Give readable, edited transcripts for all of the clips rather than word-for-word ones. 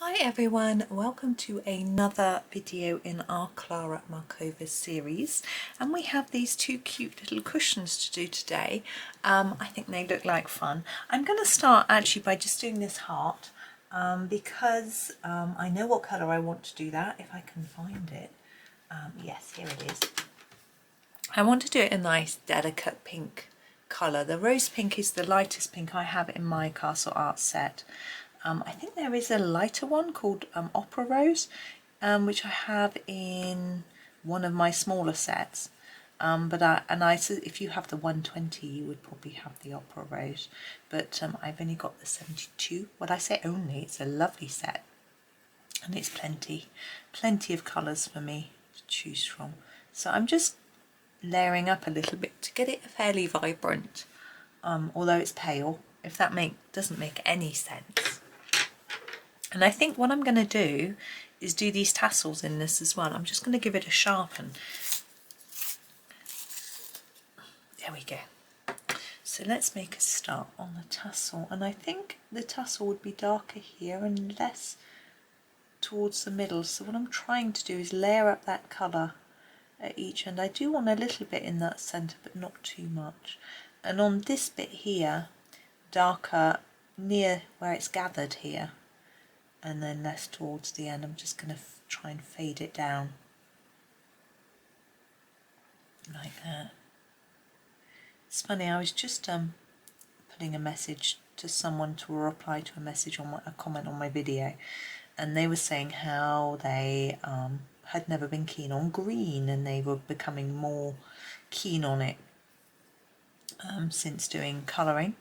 Hi everyone, welcome to another video in our Klara Markova series, and we have these two cute little cushions to do today. I think they look like fun. I'm going to start actually by just doing this heart because I know what colour I want to do that, if I can find it. Yes, here it is. I want to do it in a nice delicate pink colour. The rose pink is the lightest pink I have in my Castle Art set. I think there is a lighter one called Opera Rose, which I have in one of my smaller sets. If you have the 120, you would probably have the Opera Rose. But I've only got the 72. Well, I say only, it's a lovely set. And it's plenty of colours for me to choose from. So I'm just layering up a little bit to get it fairly vibrant, although it's pale, if that doesn't make any sense. And I think what I'm going to do is do these tassels in this as well. I'm just going to give it a sharpen. There we go. So let's make a start on the tassel. And I think the tassel would be darker here and less towards the middle. So what I'm trying to do is layer up that colour at each end. I do want a little bit in that centre, but not too much. And on this bit here, darker near where it's gathered here, and then less towards the end. I'm just going to try and fade it down like that. It's funny, I was just putting a message to someone to reply to a message on a comment on my video, and they were saying how they had never been keen on green and they were becoming more keen on it since doing colouring.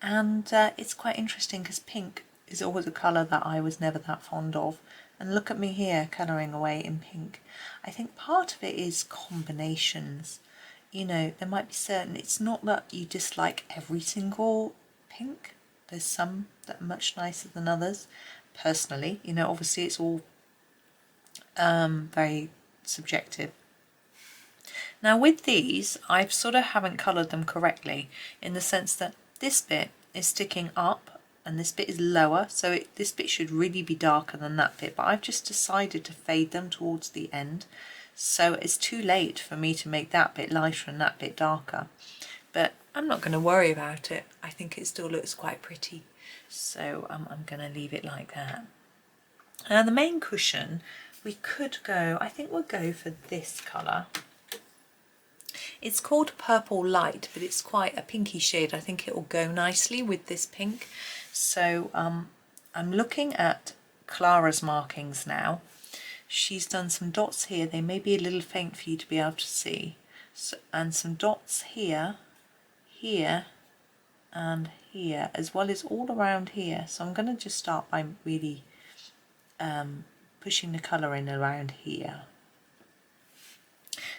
And it's quite interesting because pink is always a colour that I was never that fond of, and look at me here colouring away in pink. I think part of it is combinations. You know, there might be certain, it's not that you dislike every single pink. There's some that are much nicer than others. Personally, you know, obviously it's all very subjective. Now with these, I sort of haven't coloured them correctly in the sense that this bit is sticking up and this bit is lower, so this bit should really be darker than that bit, but I've just decided to fade them towards the end, so it's too late for me to make that bit lighter and that bit darker. But I'm not going to worry about it. I think it still looks quite pretty, so I'm going to leave it like that. Now the main cushion, we could go, I think we'll go for this colour. It's called Purple Light, but it's quite a pinky shade. I think it will go nicely with this pink. So I'm looking at Klara's markings now. She's done some dots here. They may be a little faint for you to be able to see. So, and some dots here, here, and here, as well as all around here. So I'm going to just start by really pushing the colour in around here.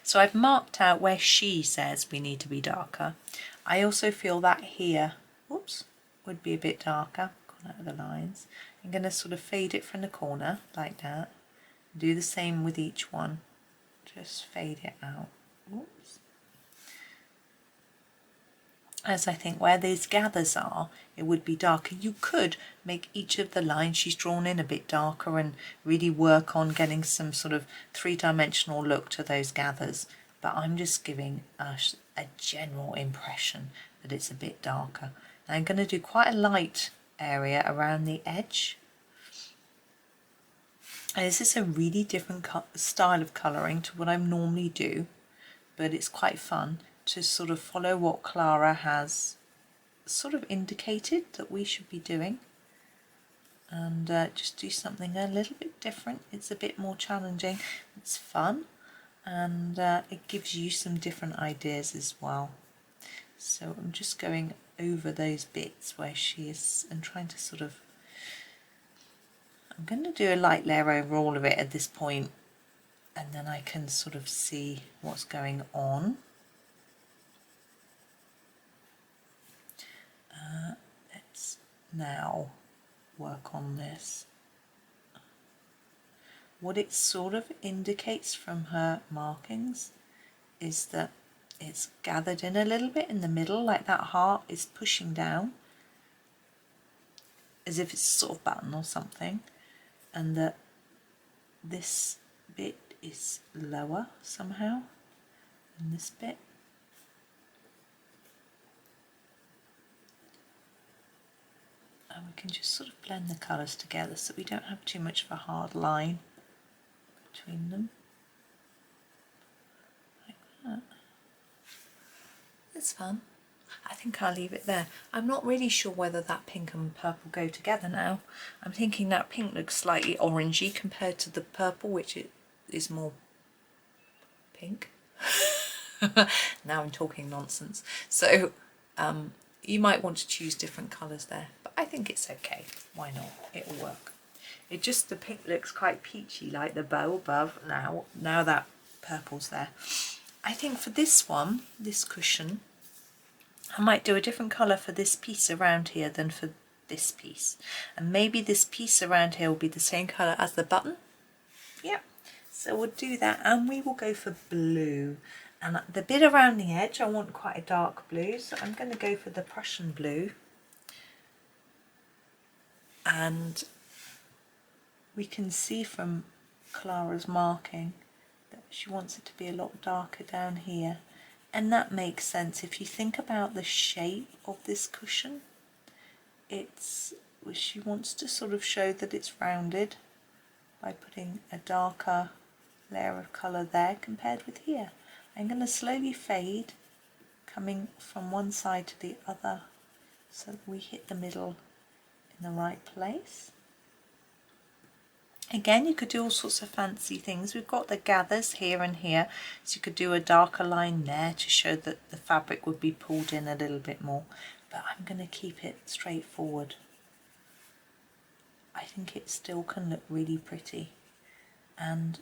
So I've marked out where she says we need to be darker. I also feel that here, whoops, would be a bit darker, out of the lines. I'm going to sort of fade it from the corner like that. Do the same with each one. Just fade it out. Whoops. As I think where these gathers are, it would be darker. You could make each of the lines she's drawn in a bit darker and really work on getting some sort of three-dimensional look to those gathers. But I'm just giving us a general impression that it's a bit darker. Now I'm going to do quite a light area around the edge. And this is a really different style of colouring to what I normally do, but it's quite fun to sort of follow what Klara has sort of indicated that we should be doing, and just do something a little bit different. It's a bit more challenging, it's fun, and it gives you some different ideas as well. So I'm just going over those bits where she is and trying to sort of, I'm going to do a light layer over all of it at this point, and then I can sort of see what's going on. Let's now work on this. What it sort of indicates from her markings is that it's gathered in a little bit in the middle, like that heart is pushing down as if it's a sort of button or something, and that this bit is lower somehow than this bit. And we can just sort of blend the colours together so we don't have too much of a hard line between them. Like that. It's fun. I think I'll leave it there. I'm not really sure whether that pink and purple go together now. I'm thinking that pink looks slightly orangey compared to the purple, which is more pink. Now I'm talking nonsense. So you might want to choose different colours there, but I think it's okay. Why not? It'll work. It just, the pink looks quite peachy like the bow above now that purple's there. I think for this one, this cushion, I might do a different colour for this piece around here than for this piece. And maybe this piece around here will be the same colour as the button. Yep. So we'll do that, and we will go for blue. And the bit around the edge, I want quite a dark blue, so I'm going to go for the Prussian blue. And we can see from Klara's marking that she wants it to be a lot darker down here. And that makes sense. If you think about the shape of this cushion, she wants to sort of show that it's rounded by putting a darker layer of colour there compared with here. I'm going to slowly fade, coming from one side to the other so that we hit the middle in the right place. Again, you could do all sorts of fancy things. We've got the gathers here and here, so you could do a darker line there to show that the fabric would be pulled in a little bit more, but I'm going to keep it straightforward. I think it still can look really pretty, and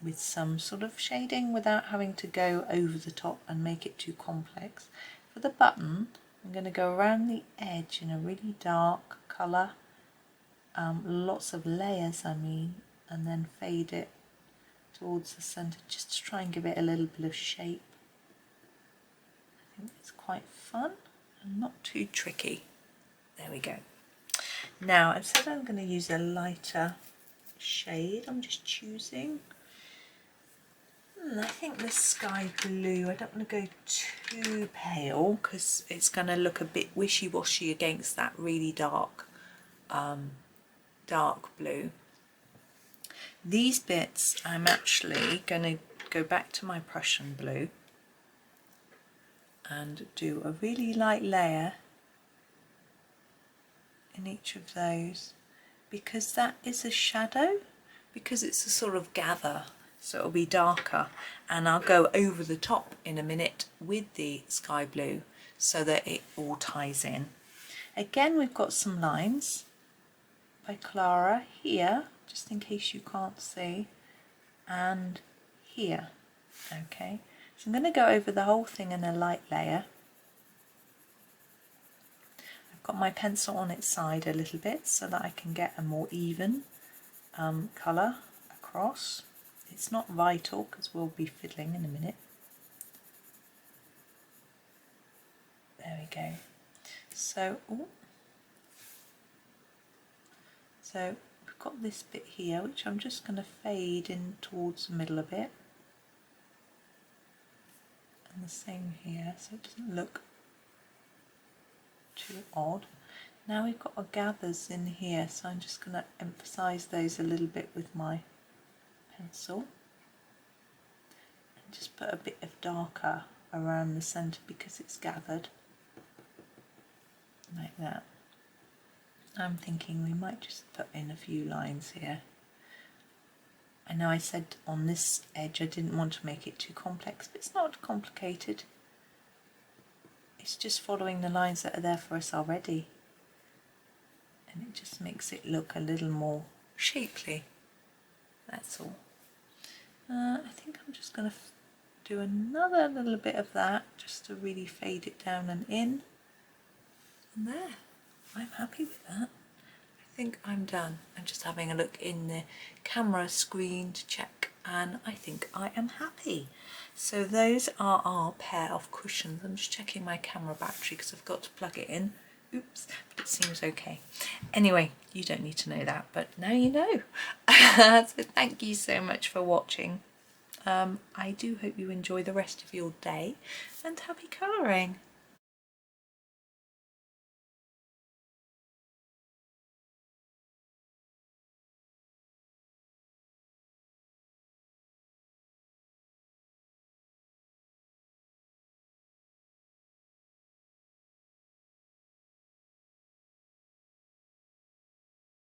with some sort of shading without having to go over the top and make it too complex. For the button, I'm going to go around the edge in a really dark colour. Lots of layers, and then fade it towards the centre just to try and give it a little bit of shape. I think it's quite fun and not too tricky. There we go. Now I've said I'm going to use a lighter shade. I'm just choosing. I think the sky blue, I don't want to go too pale because it's going to look a bit wishy-washy against that really dark blue. These bits I'm actually going to go back to my Prussian blue and do a really light layer in each of those, because that is a shadow, because it's a sort of gather, so it'll be darker, and I'll go over the top in a minute with the sky blue so that it all ties in. Again, we've got some lines by Klara here, just in case you can't see, and here. Okay, so I'm going to go over the whole thing in a light layer. I've got my pencil on its side a little bit so that I can get a more even colour across. It's not vital because we'll be fiddling in a minute. There we go. So we've got this bit here, which I'm just going to fade in towards the middle a bit, and the same here, so it doesn't look too odd. Now we've got our gathers in here, so I'm just going to emphasise those a little bit with my pencil, and just put a bit of darker around the centre because it's gathered, like that. I'm thinking we might just put in a few lines here. I know I said on this edge I didn't want to make it too complex, but it's not complicated. It's just following the lines that are there for us already, and it just makes it look a little more shapely. That's all. I think I'm just going to do another little bit of that just to really fade it down and in. And there, I'm happy with that. I think I'm done. I'm just having a look in the camera screen to check, and I think I am happy. So those are our pair of cushions. I'm just checking my camera battery because I've got to plug it in Oops, but it seems okay. Anyway, you don't need to know that, but now you know. So thank you so much for watching. I do hope you enjoy the rest of your day, and happy colouring.